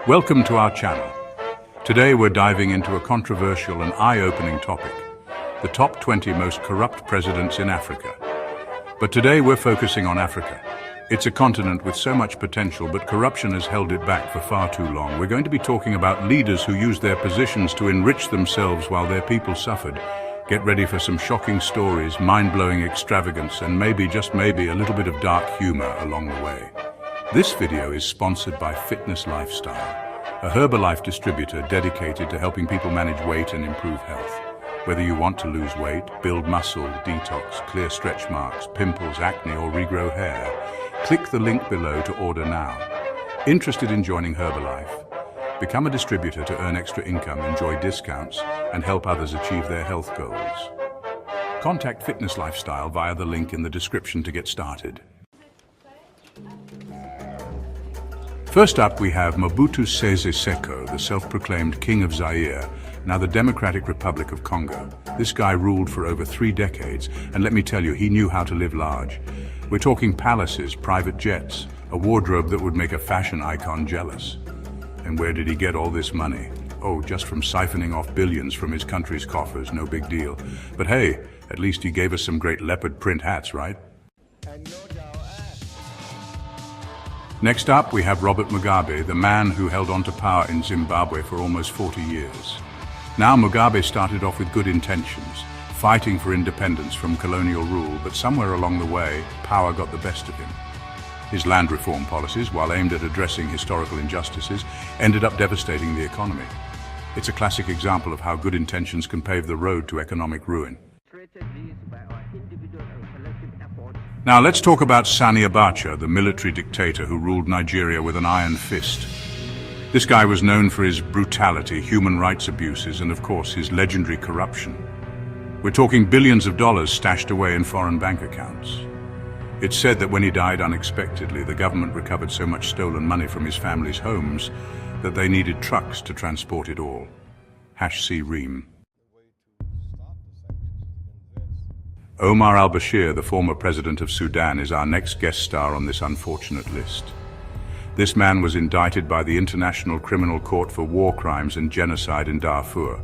Welcome to our channel. Today we're diving into a controversial and eye-opening topic, the top 20 most corrupt presidents in Africa. But today we're focusing on Africa. It's a continent with so much potential, but corruption has held it back for far too long. We're going to be talking about leaders who used their positions to enrich themselves while their people suffered. Get ready for some shocking stories, mind-blowing extravagance, and maybe, just maybe, a little bit of dark humor along the way. This video is sponsored by Fitness Lifestyle, a Herbalife distributor dedicated to helping people manage weight and improve health. Whether you want to lose weight, build muscle, detox, clear stretch marks, pimples, acne, or regrow hair, click the link below to order now. Interested in joining Herbalife? Become a distributor to earn extra income, enjoy discounts, and help others achieve their health goals. Contact Fitness Lifestyle via the link in the description to get started. First up, we have Mobutu Sese Seko, the self-proclaimed King of Zaire, now the Democratic Republic of Congo. This guy ruled for over 3 decades, and let me tell you, he knew how to live large. We're talking palaces, private jets, a wardrobe that would make a fashion icon jealous. And where did he get all this money? Oh, just from siphoning off billions from his country's coffers, no big deal. But hey, at least he gave us some great leopard print hats, right? Next up, we have Robert Mugabe, the man who held on to power in Zimbabwe for almost 40 years. Now, Mugabe started off with good intentions, fighting for independence from colonial rule, but somewhere along the way, power got the best of him. His land reform policies, while aimed at addressing historical injustices, ended up devastating the economy. It's a classic example of how good intentions can pave the road to economic ruin. Now let's talk about Sani Abacha, the military dictator who ruled Nigeria with an iron fist. This guy was known for his brutality, human rights abuses, and of course his legendary corruption. We're talking billions of dollars stashed away in foreign bank accounts. It's said that when he died unexpectedly, the government recovered so much stolen money from his family's homes that they needed trucks to transport it all. #C Ream. Omar al-Bashir, the former president of Sudan, is our next guest star on this unfortunate list. This man was indicted by the International Criminal Court for war crimes and genocide in Darfur.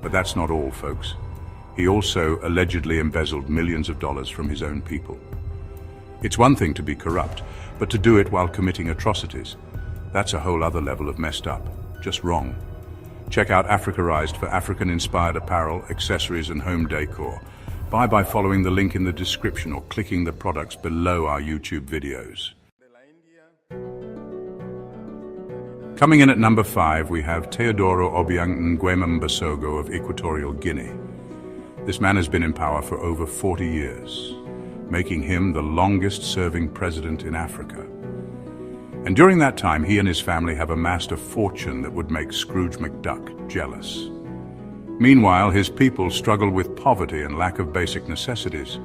But that's not all, folks. He also allegedly embezzled millions of dollars from his own people. It's one thing to be corrupt, but to do it while committing atrocities, that's a whole other level of messed up, just wrong. Check out Africarized for African-inspired apparel, accessories, and home decor. Buy by following the link in the description or clicking the products below our YouTube videos. Coming in at number 5, we have Teodoro Obiang Nguema Mbasogo of Equatorial Guinea. This man has been in power for over 40 years, making him the longest-serving president in Africa. And during that time, he and his family have amassed a fortune that would make Scrooge McDuck jealous. Meanwhile, his people struggle with poverty and lack of basic necessities.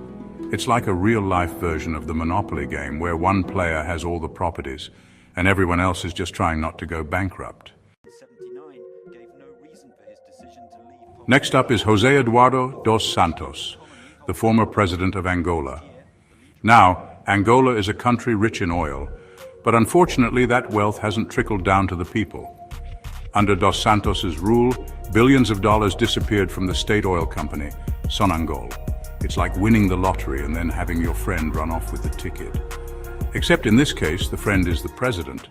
It's like a real-life version of the Monopoly game, where one player has all the properties, and everyone else is just trying not to go bankrupt. Next up is José Eduardo dos Santos, the former president of Angola. Now, Angola is a country rich in oil, but unfortunately that wealth hasn't trickled down to the people. Under Dos Santos's rule, billions of dollars disappeared from the state oil company, Sonangol. It's like winning the lottery and then having your friend run off with the ticket. Except in this case, the friend is the president,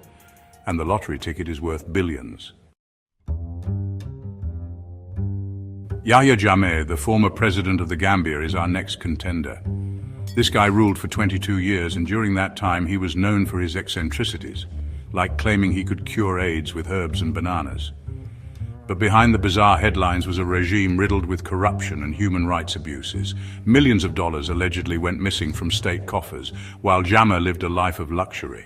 and the lottery ticket is worth billions. Yahya Jammeh, the former president of the Gambia, is our next contender. This guy ruled for 22 years, and during that time he was known for his eccentricities, like claiming he could cure AIDS with herbs and bananas. But behind the bizarre headlines was a regime riddled with corruption and human rights abuses. Millions of dollars allegedly went missing from state coffers, while Jammeh lived a life of luxury.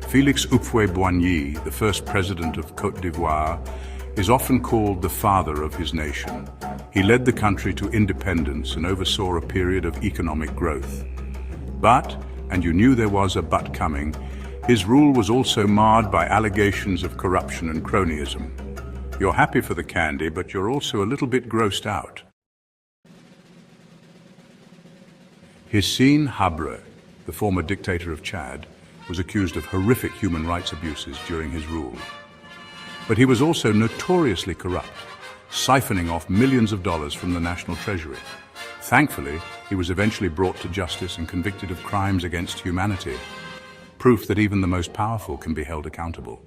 Félix Houphouët-Boigny, the first president of Côte d'Ivoire, is often called the father of his nation. He led the country to independence and oversaw a period of economic growth. But, and you knew there was a but coming, his rule was also marred by allegations of corruption and cronyism. You're happy for the candy, but you're also a little bit grossed out. Hissène Habré, the former dictator of Chad, was accused of horrific human rights abuses during his rule. But he was also notoriously corrupt, siphoning off millions of dollars from the national treasury. Thankfully, he was eventually brought to justice and convicted of crimes against humanity, proof that even the most powerful can be held accountable.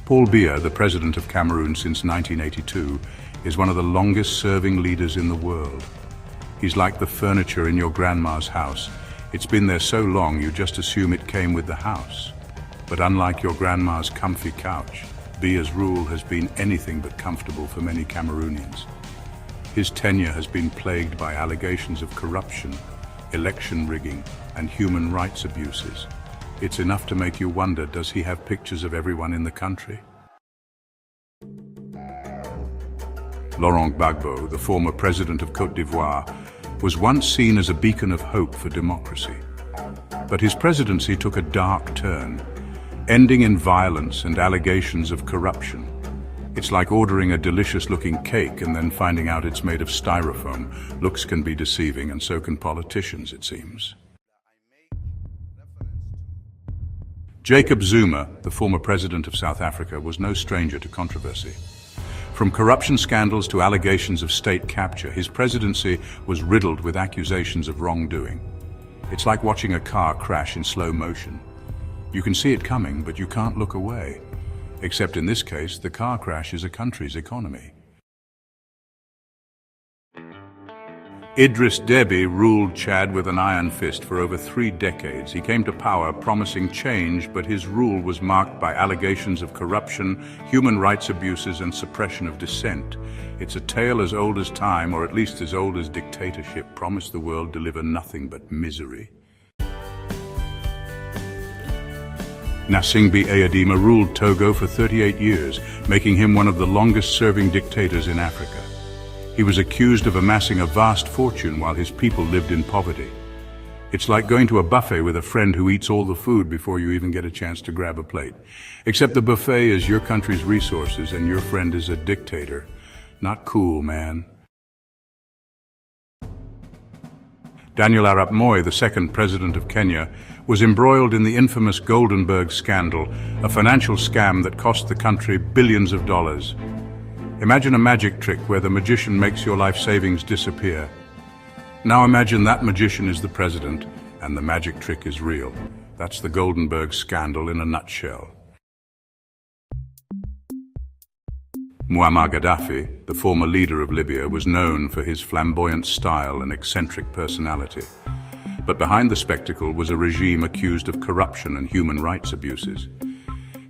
Paul Biya, the president of Cameroon since 1982, is one of the longest-serving leaders in the world. He's like the furniture in your grandma's house. It's been there so long you just assume it came with the house. But unlike your grandma's comfy couch, Biya's rule has been anything but comfortable for many Cameroonians. His tenure has been plagued by allegations of corruption, election rigging, and human rights abuses. It's enough to make you wonder, does he have pictures of everyone in the country? Laurent Gbagbo, the former president of Côte d'Ivoire, was once seen as a beacon of hope for democracy. But his presidency took a dark turn, ending in violence and allegations of corruption. It's like ordering a delicious-looking cake and then finding out it's made of styrofoam. Looks can be deceiving, and so can politicians, it seems. Jacob Zuma, the former president of South Africa, was no stranger to controversy. From corruption scandals to allegations of state capture, his presidency was riddled with accusations of wrongdoing. It's like watching a car crash in slow motion. You can see it coming, but you can't look away. Except in this case, the car crash is a country's economy. Idriss Déby ruled Chad with an iron fist for over 3 decades. He came to power promising change, but his rule was marked by allegations of corruption, human rights abuses, and suppression of dissent. It's a tale as old as time, or at least as old as dictatorship, promised the world deliver nothing but misery. Gnassingbé Eyadema ruled Togo for 38 years, making him one of the longest-serving dictators in Africa. He was accused of amassing a vast fortune while his people lived in poverty. It's like going to a buffet with a friend who eats all the food before you even get a chance to grab a plate. Except the buffet is your country's resources and your friend is a dictator. Not cool, man. Daniel Arap Moi, the second president of Kenya, was embroiled in the infamous Goldenberg scandal, a financial scam that cost the country billions of dollars. Imagine a magic trick where the magician makes your life savings disappear. Now imagine that magician is the president and the magic trick is real. That's the Goldenberg scandal in a nutshell. Muammar Gaddafi, the former leader of Libya, was known for his flamboyant style and eccentric personality. But behind the spectacle was a regime accused of corruption and human rights abuses.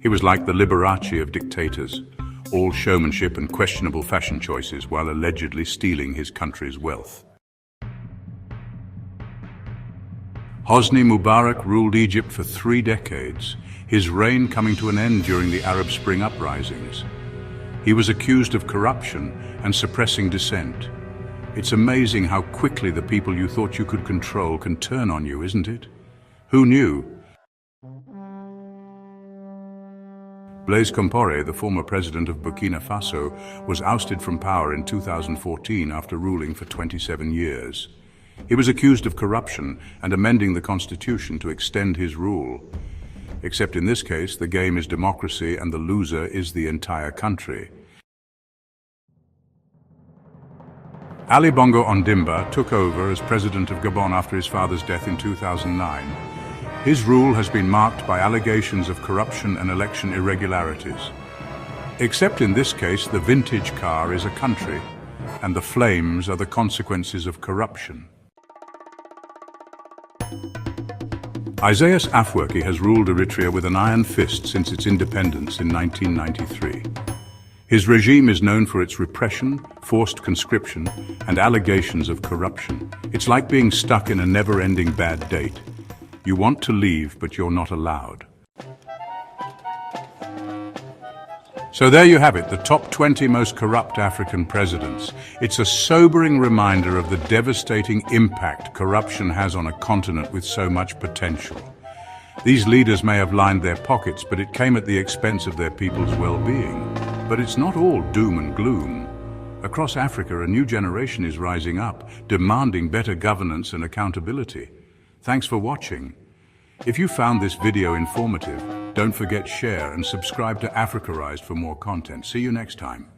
He was like the Liberace of dictators, all showmanship and questionable fashion choices while allegedly stealing his country's wealth. Hosni Mubarak ruled Egypt for 3 decades, his reign coming to an end during the Arab Spring uprisings. He was accused of corruption and suppressing dissent. It's amazing how quickly the people you thought you could control can turn on you, isn't it? Who knew? Blaise Compaoré, the former president of Burkina Faso, was ousted from power in 2014 after ruling for 27 years. He was accused of corruption and amending the constitution to extend his rule. Except in this case, the game is democracy and the loser is the entire country. Ali Bongo Ondimba took over as president of Gabon after his father's death in 2009. His rule has been marked by allegations of corruption and election irregularities. Except in this case, the vintage car is a country, and the flames are the consequences of corruption. Isaias Afwerki has ruled Eritrea with an iron fist since its independence in 1993. His regime is known for its repression, forced conscription, and allegations of corruption. It's like being stuck in a never-ending bad date. You want to leave, but you're not allowed. So there you have it, the top 20 most corrupt African presidents. It's a sobering reminder of the devastating impact corruption has on a continent with so much potential. These leaders may have lined their pockets, but it came at the expense of their people's well-being. But it's not all doom and gloom. Across Africa, a new generation is rising up, demanding better governance and accountability. Thanks for watching. If you found this video informative, don't forget share and subscribe to Africarized for more content. See you next time.